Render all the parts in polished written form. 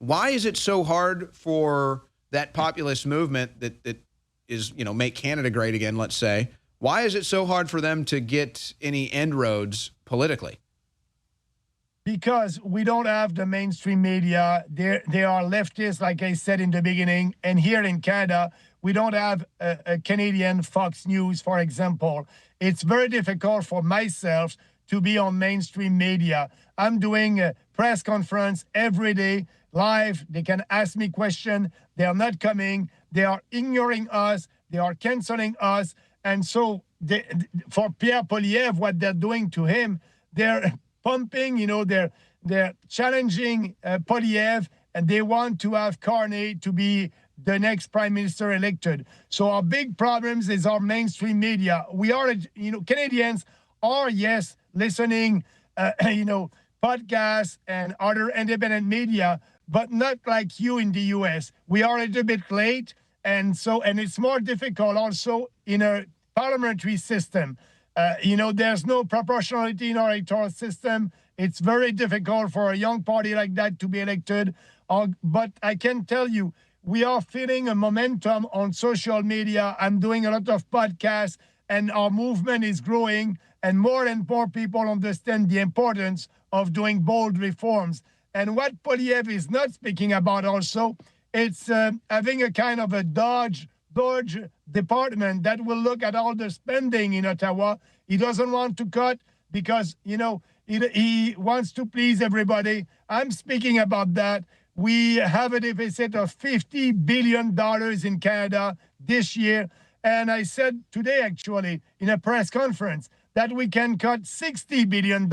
Why is it so hard for that populist movement that is, make Canada great again, let's say? Why is it so hard for them to get any inroads politically? Because we don't have the mainstream media. They are leftists, like I said in the beginning. And here in Canada, we don't have a Canadian Fox News, for example. It's very difficult for myself to be on mainstream media. I'm doing a press conference every day, live. They can ask me questions. They are not coming. They are ignoring us. They are canceling us. And so for Pierre Poilievre, what they're doing to him, they're pumping, they're challenging Poilievre, and they want to have Carney to be the next prime minister elected. So our big problems is our mainstream media. We are, Canadians are, yes, listening, podcasts and other independent media, but not like you in the US. We are a little bit late, and it's more difficult also in a parliamentary system. There's no proportionality in our electoral system. It's very difficult for a young party like that to be elected. But I can tell you, we are feeling a momentum on social media. I'm doing a lot of podcasts, and our movement is growing, and more people understand the importance of doing bold reforms. And what Poilievre is not speaking about also, it's having a kind of a Dodge department that will look at all the spending in Ottawa. He doesn't want to cut because, he wants to please everybody. I'm speaking about that. We have a deficit of $50 billion in Canada this year. And I said today, actually, in a press conference, that we can cut $60 billion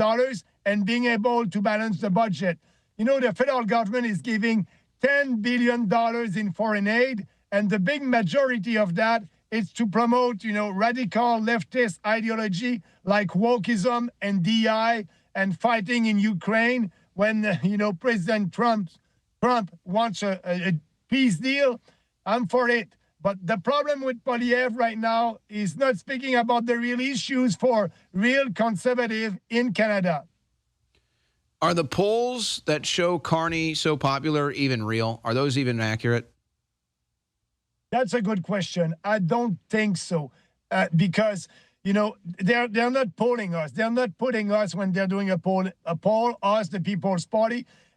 and being able to balance the budget. The federal government is giving $10 billion in foreign aid, and the big majority of that is to promote, radical leftist ideology like wokeism and DI and fighting in Ukraine when, President Trump wants a peace deal. I'm for it. But the problem with Poilievre right now is not speaking about the real issues for real conservative in Canada. Are the polls that show Carney so popular even real? Are those even accurate? That's a good question. I don't think so, because they're not polling us. They're not putting us when they're doing a poll us, the People's Party.